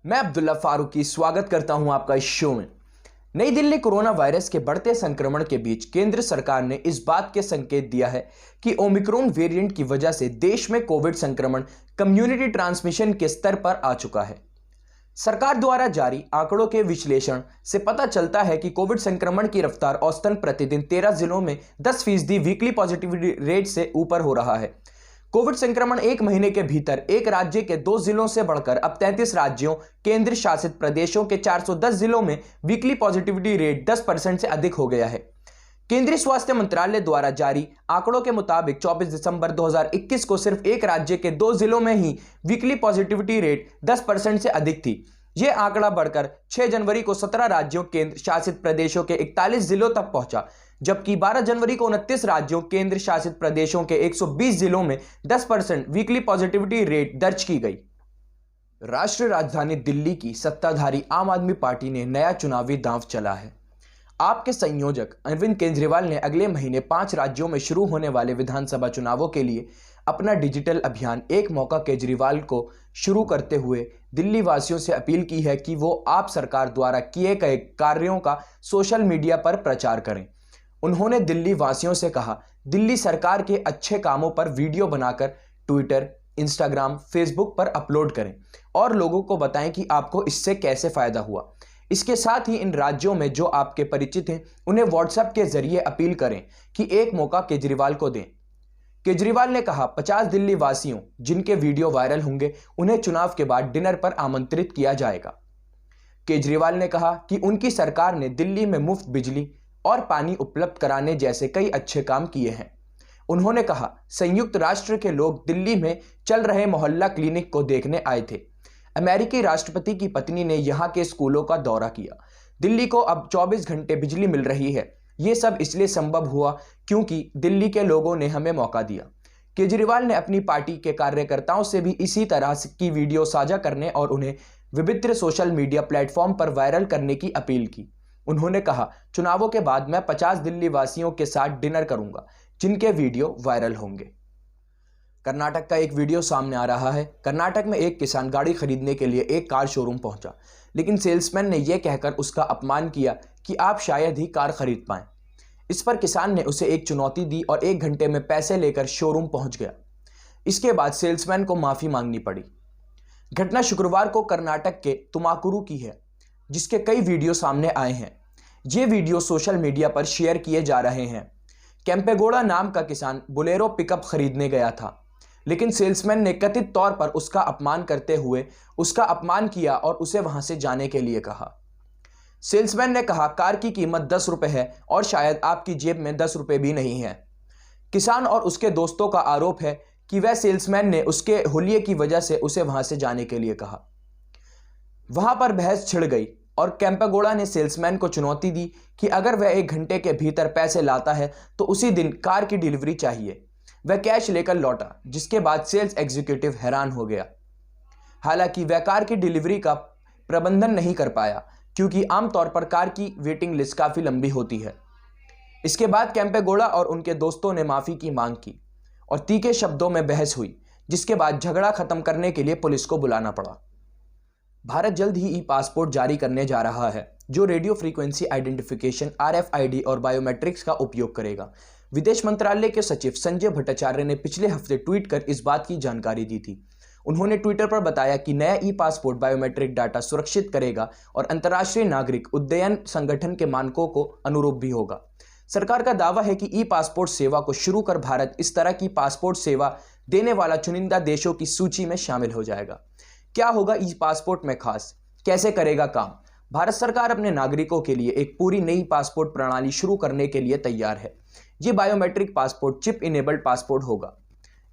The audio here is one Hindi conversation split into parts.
मैं अब्दुल्ला फारूकी स्वागत करता हूं आपका इस शो में। नई दिल्ली कोरोना वायरस के बढ़ते संक्रमण के बीच केंद्र सरकार ने इस बात के संकेत दिया है कि ओमिक्रॉन वेरिएंट की वजह से देश में कोविड संक्रमण कम्युनिटी ट्रांसमिशन के स्तर पर आ चुका है। सरकार द्वारा जारी आंकड़ों के विश्लेषण से पता चलता है कि कोविड संक्रमण की रफ्तार औसतन प्रतिदिन 13 जिलों में 10% वीकली पॉजिटिविटी रेट से ऊपर हो रहा है। कोविड संक्रमण एक महीने के भीतर एक राज्य के 2 जिलों से बढ़कर अब 33 राज्यों केंद्र शासित प्रदेशों के 410 जिलों में वीकली पॉजिटिविटी रेट 10% से अधिक हो गया है। केंद्रीय स्वास्थ्य मंत्रालय द्वारा जारी आंकड़ों के मुताबिक 24 दिसंबर 2021 को सिर्फ एक राज्य के 2 जिलों में ही वीकली पॉजिटिविटी रेट 10% से अधिक थी। यह आंकड़ा बढ़कर 6 जनवरी को 17 राज्यों केंद्र शासित प्रदेशों के 41 जिलों तक पहुंचा, जबकि 12 जनवरी को 29 राज्यों केंद्र शासित प्रदेशों के 120 जिलों में 10% वीकली पॉजिटिविटी रेट दर्ज की गई। राष्ट्रीय राजधानी दिल्ली की सत्ताधारी आम आदमी पार्टी ने नया चुनावी दांव चला है। आप के संयोजक अरविंद केजरीवाल ने अगले महीने 5 राज्यों में शुरू होने वाले विधानसभा चुनावों के लिए अपना डिजिटल अभियान एक मौका केजरीवाल को शुरू करते हुए दिल्ली वासियों से अपील की है कि वो आप सरकार द्वारा किए गए कार्यों का सोशल मीडिया पर प्रचार करें। उन्होंने दिल्ली वासियों से कहा, दिल्ली सरकार के अच्छे कामों पर वीडियो बनाकर ट्विटर, इंस्टाग्राम, फेसबुक पर अपलोड करें और लोगों को बताएं कि आपको इससे कैसे फायदा हुआ। इसके साथ ही इन राज्यों में जो आपके परिचित हैं उन्हें व्हाट्सएप के जरिए अपील करें कि एक मौका केजरीवाल को दें। केजरीवाल ने कहा, 50 दिल्ली वासियों जिनके वीडियो वायरल होंगे उन्हें चुनाव के बाद डिनर पर आमंत्रित किया जाएगा। केजरीवाल ने कहा कि उनकी सरकार ने दिल्ली में मुफ्त बिजली और पानी उपलब्ध कराने जैसे कई अच्छे काम किए हैं। उन्होंने कहा, संयुक्त राष्ट्र के लोग दिल्ली में चल रहे मोहल्ला क्लिनिक को देखने आए थे। अमेरिकी राष्ट्रपति की पत्नी ने यहाँ के स्कूलों का दौरा किया। दिल्ली को अब 24 घंटे बिजली मिल रही है। ये सब इसलिए संभव हुआ क्योंकि दिल्ली के लोगों ने हमें मौका दिया। केजरीवाल ने अपनी पार्टी के कार्यकर्ताओं से भी इसी तरह की वीडियो साझा करने और उन्हें विभिन्न सोशल मीडिया प्लेटफॉर्म पर वायरल करने की अपील की। उन्होंने कहा, चुनावों के बाद मैं 50 दिल्ली वासियों के साथ डिनर करूंगा जिनके वीडियो वायरल होंगे। कर्नाटक का एक वीडियो सामने आ रहा है। कर्नाटक में एक किसान गाड़ी खरीदने के लिए एक कार शोरूम पहुंचा, लेकिन सेल्समैन ने यह कहकर उसका अपमान किया कि आप शायद ही कार खरीद पाएं। इस पर किसान ने उसे एक चुनौती दी और 1 घंटे में पैसे लेकर शोरूम पहुंच गया। इसके बाद सेल्समैन को माफी मांगनी पड़ी। घटना शुक्रवार को कर्नाटक के तुमाकुरु की है, जिसके कई वीडियो सामने आए हैं। ये वीडियो सोशल मीडिया पर शेयर किए जा रहे हैं। केम्पेगौड़ा नाम का किसान बोलेरो पिकअप खरीदने गया था, लेकिन सेल्समैन ने कथित तौर पर उसका अपमान करते हुए उसका अपमान किया और उसे वहां से जाने के लिए कहा। सेल्समैन ने कहा, कार की कीमत 10 रुपए है और शायद आपकी जेब में 10 रुपए भी नहीं है। किसान और उसके दोस्तों का आरोप है कि वह सेल्समैन ने उसके हुलिये की वजह से उसे वहां से जाने के लिए कहा। वहां पर बहस छिड़ गई और केम्पेगौड़ा ने सेल्समैन को चुनौती दी कि अगर वह 1 घंटे के भीतर पैसे लाता है तो उसी दिन कार की डिलीवरी चाहिए। वह कैश लेकर लौटा, जिसके बाद सेल्स एग्जीक्यूटिव हैरान हो गया। हालांकि वह कार की डिलीवरी का प्रबंधन नहीं कर पाया क्योंकि आमतौर पर कार की वेटिंग लिस्ट काफ़ी लंबी होती है। इसके बाद केम्पेगौड़ा और उनके दोस्तों ने माफ़ी की मांग की और तीखे शब्दों में बहस हुई, जिसके बाद झगड़ा खत्म करने के लिए पुलिस को बुलाना पड़ा। भारत जल्द ही ई-पासपोर्ट जारी करने जा रहा है, जो रेडियो फ्रीक्वेंसी आइडेंटिफिकेशन RFID और बायोमेट्रिक्स का उपयोग करेगा। विदेश मंत्रालय के सचिव संजय भट्टाचार्य ने पिछले हफ्ते ट्वीट कर इस बात की जानकारी दी थी। उन्होंने ट्विटर पर बताया कि नया ई-पासपोर्ट बायोमेट्रिक डाटा सुरक्षित करेगा और अंतर्राष्ट्रीय नागरिक उड्डयन संगठन के मानकों को अनुरूप भी होगा। सरकार का दावा है कि ई-पासपोर्ट सेवा को शुरू कर भारत इस तरह की पासपोर्ट सेवा देने वाला चुनिंदा देशों की सूची में शामिल हो जाएगा। क्या होगा ई-पासपोर्ट में खास, कैसे करेगा काम? भारत सरकार अपने नागरिकों के लिए एक पूरी नई पासपोर्ट प्रणाली शुरू करने के लिए तैयार है। ये biometric passport chip enabled passport होगा।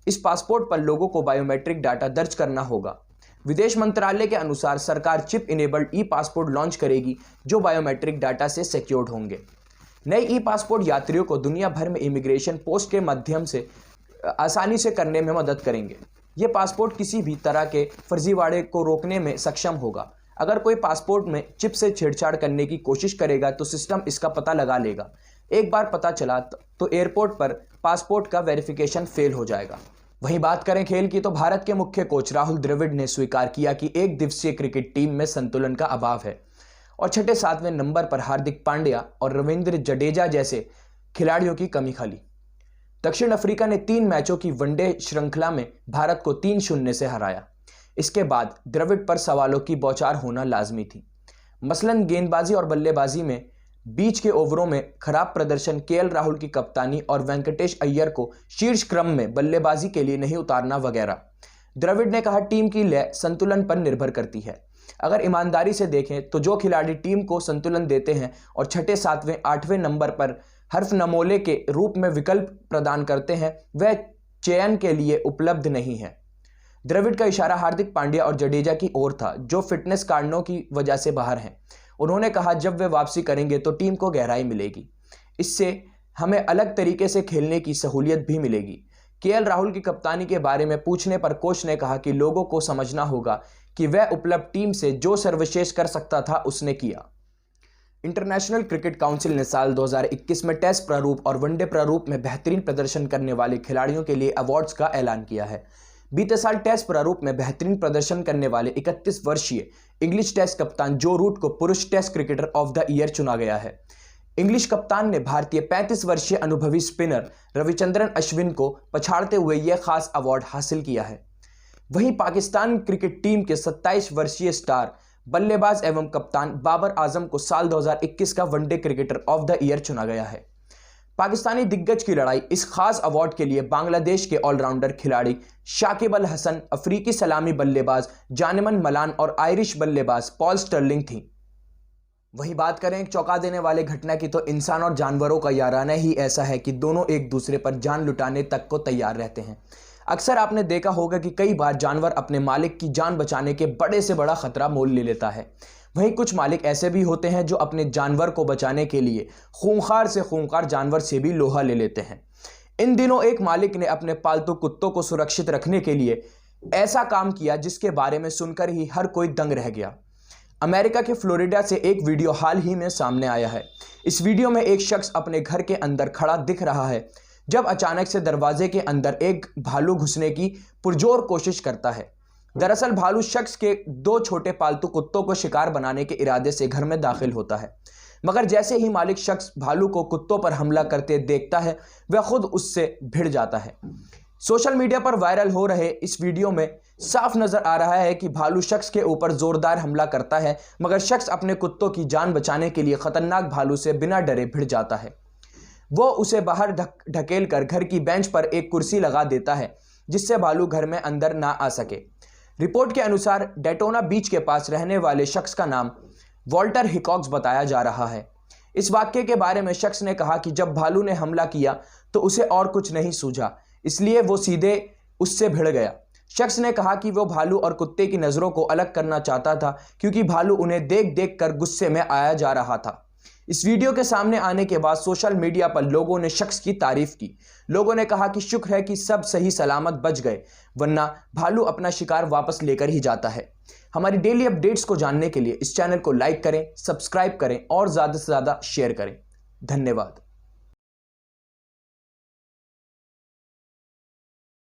इस पासपोर्ट पर लोगों को बायोमेट्रिक डाटा दर्ज करना होगा। विदेश मंत्रालय के अनुसार सरकार चिप इनेबल्ड ई पासपोर्ट लॉन्च करेगी जो बायोमेट्रिक डाटा से सिक्योर्ड होंगे। नए ई पासपोर्ट यात्रियों को दुनिया भर में इमिग्रेशन पोस्ट के माध्यम से आसानी से करने में मदद करेंगे। ये पासपोर्ट किसी भी तरह के फर्जीवाड़े को रोकने में सक्षम होगा। अगर कोई पासपोर्ट में चिप से छेड़छाड़ करने की कोशिश करेगा तो सिस्टम इसका पता लगा लेगा। एक बार पता चला तो एयरपोर्ट पर पासपोर्ट का वेरिफिकेशन फेल हो जाएगा। वहीं बात करें खेल की तो भारत के मुख्य कोच राहुल द्रविड़ ने स्वीकार किया कि एक दिवसीय क्रिकेट टीम में संतुलन का अभाव है और छठे सातवें नंबर पर हार्दिक पांड्या और रविंद्र जडेजा जैसे खिलाड़ियों की कमी खली। दक्षिण अफ्रीका ने 3 मैचों की वनडे श्रृंखला में भारत को 3-0 से हराया। इसके बाद द्रविड़ पर सवालों की बौछार होना लाजमी थी। मसलन गेंदबाजी और बल्लेबाजी में बीच के ओवरों में खराब प्रदर्शन, केएल राहुल की कप्तानी और वेंकटेश अय्यर को शीर्ष क्रम में बल्लेबाजी के लिए नहीं उतारना वगैरह। द्रविड़ ने कहा, टीम की लय संतुलन पर निर्भर करती है। अगर ईमानदारी से देखें तो जो खिलाड़ी टीम को संतुलन देते हैं और छठे सातवें आठवें नंबर पर हर्फ नमोले के रूप में विकल्प प्रदान करते हैं, वह चयन के लिए उपलब्ध नहीं है। द्रविड़ का इशारा हार्दिक पांड्या और जडेजा की ओर था, जो फिटनेस कारणों की वजह से बाहर हैं। उन्होंने कहा, जब वे वापसी करेंगे तो टीम को गहराई मिलेगी, इससे हमें अलग तरीके से खेलने की सहूलियत भी मिलेगी। केएल राहुल की कप्तानी के बारे में पूछने पर कोच ने कहा कि लोगों को समझना होगा कि वह उपलब्ध टीम से जो सर्वश्रेष्ठ कर सकता था उसने किया। इंटरनेशनल क्रिकेट काउंसिल ने साल 2021 में टेस्ट प्रारूप और वनडे प्रारूप में बेहतरीन प्रदर्शन करने वाले खिलाड़ियों के लिए अवार्ड्स का ऐलान किया है। बीते साल टेस्ट प्रारूप में बेहतरीन प्रदर्शन करने वाले 31 वर्षीय इंग्लिश टेस्ट कप्तान जो रूट को पुरुष test cricketer of the year चुना गया है। इंग्लिश कप्तान ने भारतीय 35 वर्षीय अनुभवी स्पिनर रविचंद्रन अश्विन को पछाड़ते हुए यह खास अवार्ड हासिल किया है। वहीं पाकिस्तान क्रिकेट टीम के 27 वर्षीय स्टार बल्लेबाज एवं कप्तान बाबर आजम को साल 2021 का one day cricketer of the year चुना गया है। पाकिस्तानी दिग्गज की लड़ाई इस खास अवार्ड के लिए बांग्लादेश के ऑलराउंडर खिलाड़ी शाकिब अल हसन, अफ्रीकी सलामी बल्लेबाज जानेमन मलान और आयरिश बल्लेबाज पॉल स्टर्लिंग थी। वहीं बात करें एक चौंका देने वाले घटना की तो इंसान और जानवरों का याराना ही ऐसा है कि दोनों एक दूसरे पर जान लुटाने तक को तैयार रहते हैं। अक्सर आपने देखा होगा कि कई बार जानवर अपने मालिक की जान बचाने के बड़े से बड़ा खतरा मोल ले लेता है। वहीं कुछ मालिक ऐसे भी होते हैं जो अपने जानवर को बचाने के लिए खूंखार से खूंखार जानवर से भी लोहा ले लेते हैं। इन दिनों एक मालिक ने अपने पालतू कुत्तों को सुरक्षित रखने के लिए ऐसा काम किया जिसके बारे में सुनकर ही हर कोई दंग रह गया। अमेरिका के फ्लोरिडा से एक वीडियो हाल ही में सामने आया है। इस वीडियो में एक शख्स अपने घर के अंदर खड़ा दिख रहा है जब अचानक से दरवाजे के अंदर एक भालू घुसने की पुरजोर कोशिश करता है। दरअसल भालू शख्स के 2 छोटे पालतू कुत्तों को शिकार बनाने के इरादे से घर में दाखिल होता है, मगर जैसे ही मालिक शख्स भालू को कुत्तों पर हमला करते देखता है, वह खुद उससे भिड़ जाता है। सोशल मीडिया पर वायरल हो रहे इस वीडियो में साफ नजर आ रहा है कि भालू शख्स के ऊपर जोरदार हमला करता है, मगर शख्स अपने कुत्तों की जान बचाने के लिए खतरनाक भालू से बिना डरे भिड़ जाता है। वो उसे बाहर ढकेल कर घर की बेंच पर एक कुर्सी लगा देता है जिससे भालू घर में अंदर ना आ सके। रिपोर्ट के अनुसार डेटोना बीच के पास रहने वाले शख्स का नाम वॉल्टर हिकॉक्स बताया जा रहा है। इस वाक्य के बारे में शख्स ने कहा कि जब भालू ने हमला किया तो उसे और कुछ नहीं सूझा, इसलिए वो सीधे उससे भिड़ गया। शख्स ने कहा कि वो भालू और कुत्ते की नज़रों को अलग करना चाहता था क्योंकि भालू उन्हें देख देख कर गुस्से में आया जा रहा था। इस वीडियो के सामने आने के बाद सोशल मीडिया पर लोगों ने शख्स की तारीफ की। लोगों ने कहा कि शुक्र है कि सब सही सलामत बच गए, वरना भालू अपना शिकार वापस लेकर ही जाता है। हमारी डेली अपडेट्स को जानने के लिए इस चैनल को लाइक करें, सब्सक्राइब करें और ज़्यादा से ज़्यादा शेयर करें। धन्यवाद।